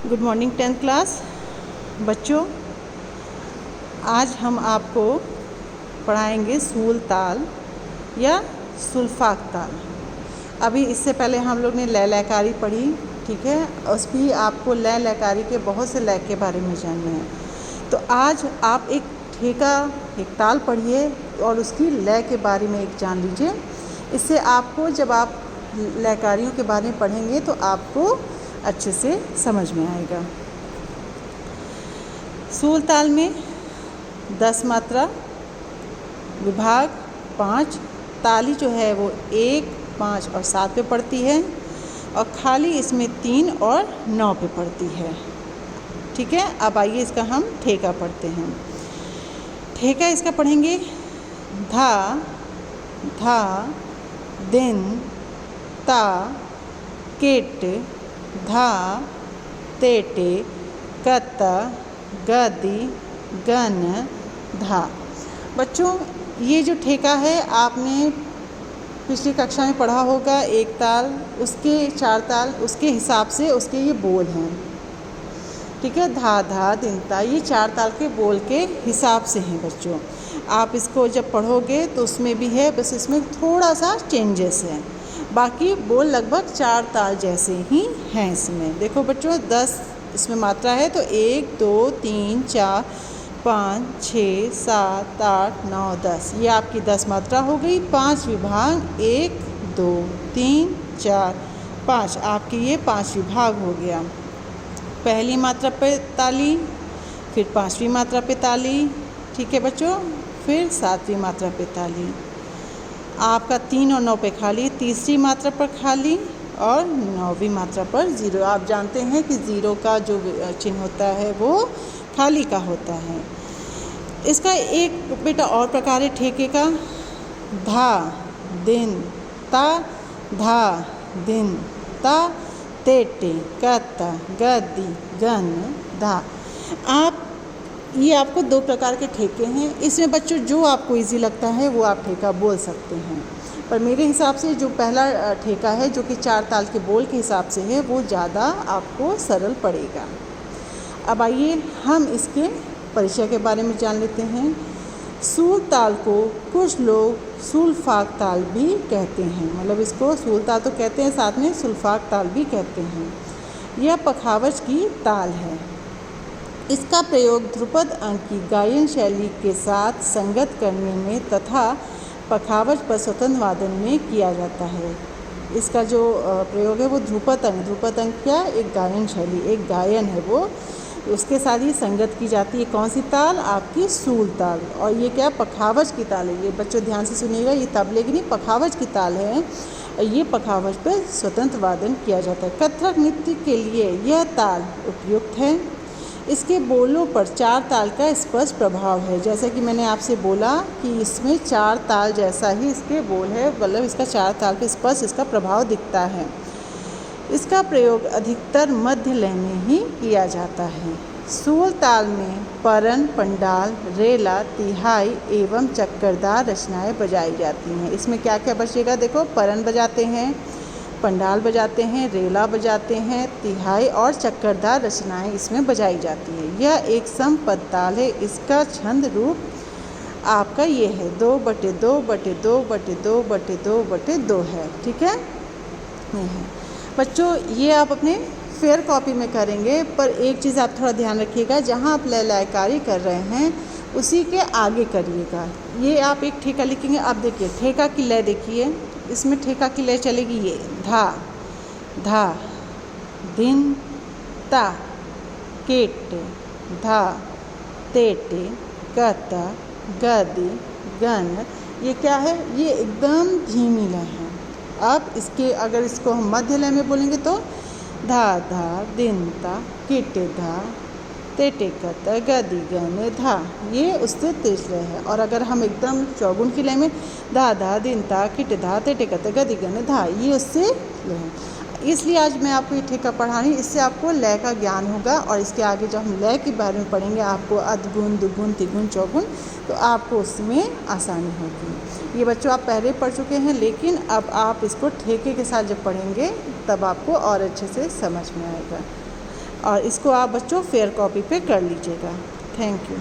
Good morning 10th class बच्चों। आज हम आपको पढ़ाएंगे सूल ताल या सुल्फाक ताल। अभी इससे पहले हम लोग ने लय लयकारी पढ़ी, ठीक है। उस भी आपको लय लयकारी के बहुत से लय के बारे में जानना है। तो आज आप एक ठेका एक ताल पढ़िए और उसकी लय के बारे में एक जान लीजिए। इससे आपको जब आप लयकारियों के बारे में पढ़ेंगे तो आपको अच्छे से समझ में आएगा। सूल ताल में 10 मात्रा, विभाग 5, ताली जो है वो 1, 5 और 7 पे पड़ती है और खाली इसमें 3 और 9 पे पड़ती है, ठीक है। अब आइए इसका हम ठेका पढ़ते हैं। ठेका इसका पढ़ेंगे धा धा दिन ता केट धा तेटे कत गदि गन धा। बच्चों ये जो ठेका है आपने पिछली कक्षा में पढ़ा होगा। एक ताल उसके 4 ताल उसके हिसाब से उसके ये बोल हैं, ठीक है। धा धा दिन ता ये 4 ताल के बोल के हिसाब से हैं बच्चों। आप इसको जब पढ़ोगे तो उसमें भी है, बस इसमें थोड़ा सा चेंजेस है, बाकी बोल लगभग 4 ताल जैसे ही हैं। इसमें देखो बच्चों 10 इसमें मात्रा है तो 1 2 3 4 5 6 7 8 9 10 ये आपकी 10 मात्रा हो गई। 5 विभाग 1 2 3 4 5 आपके ये 5 विभाग हो गया। पहली मात्रा पे ताली, फिर 5वीं मात्रा पे ताली, ठीक है बच्चों, फिर 7वीं मात्रा पे ताली। आपका 3 और 9 पे खाली, तीसरी मात्रा पर खाली और 9वीं मात्रा पर 0। आप जानते हैं कि 0 का जो चिन्ह होता है वो खाली का होता है। इसका एक बेटा और प्रकार है ठेके का, धा दिन ता धा दिन ता तेटे कत गदि गन धा। आप ये आपको 2 प्रकार के ठेके हैं। इसमें बच्चों जो आपको इजी लगता है वो आप ठेका बोल सकते हैं, पर मेरे हिसाब से जो पहला ठेका है जो कि 4 ताल के बोल के हिसाब से है वो ज़्यादा आपको सरल पड़ेगा। अब आइए हम इसके परिचय के बारे में जान लेते हैं। सूल ताल को कुछ लोग सुल्फाक ताल भी कहते हैं, मतलब इसको सूल ताल तो कहते हैं, साथ में सुल्फाक ताल भी कहते हैं। यह पखावज की ताल है। इसका प्रयोग ध्रुपद अंक की गायन शैली के साथ संगत करने में तथा पखावज पर स्वतंत्र वादन में किया जाता है। इसका जो प्रयोग है वो ध्रुपद अंक क्या, एक गायन शैली, एक गायन है वो, उसके साथ ही संगत की जाती है। कौन सी ताल? आपकी सूल ताल। और ये क्या, पखावज की ताल है। ये बच्चों ध्यान से सुनिएगा, ये तबले की नहीं पखावज की ताल है। ये पखावज पर स्वतंत्र वादन किया जाता है। कथक नृत्य के लिए यह ताल उपयुक्त है। इसके बोलों पर 4 ताल का स्पष्ट प्रभाव है। जैसे कि मैंने आपसे बोला कि इसमें 4 ताल जैसा ही इसके बोल है, मतलब इसका 4 ताल पे स्पष्ट इसका प्रभाव दिखता है। इसका प्रयोग अधिकतर मध्य लय में ही किया जाता है। सूल ताल में परन, पंडाल, रेला, तिहाई एवं चक्करदार रचनाएं बजाई जाती हैं। इसमें क्या क्या बचेगा देखो, परन बजाते हैं, पंडाल बजाते हैं, रेला बजाते हैं, तिहाई और चक्करदार रचनाएं इसमें बजाई जाती है। यह एक समपद ताल है। इसका छंद रूप आपका ये है 2/2/2/2/2/2 है, ठीक है। ये है बच्चों, ये आप अपने फेयर कॉपी में करेंगे, पर एक चीज़ आप थोड़ा ध्यान रखिएगा, जहाँ आप लय लयकारी कर रहे हैं उसी के आगे करिएगा। ये आप एक ठेका लिखेंगे। अब देखिए ठेका की लय देखिए, इसमें ठेका की लय चलेगी ये धा धा दिन ता केट धा तेटे कत गदि गन। ये क्या है, ये एकदम धीमी लय है। अब इसके अगर इसको हम मध्य लय में बोलेंगे तो धा धा दिन ता किट धा तेटे कत गदि गन धा, ये उससे तेज लय है। और अगर हम एकदम चौगुन की लय में धा धा दिन ता किट धा तेटे कत गदि गन धा, ये उससे लय है। इसलिए आज मैं आपको ये ठेका पढ़ा रही हूँ, इससे आपको लय का ज्ञान होगा। और इसके आगे जब हम लय के बारे में पढ़ेंगे, आपको अधगुण, दुगुन, तिगुन, चौगुन, तो आपको उसमें आसानी होगी। ये बच्चों आप पहले पढ़ चुके हैं, लेकिन अब आप इसको ठेके के साथ जब पढ़ेंगे तब आपको और अच्छे से समझ में आएगा। और इसको आप बच्चों फेयर कॉपी पे कर लीजिएगा। Thank you.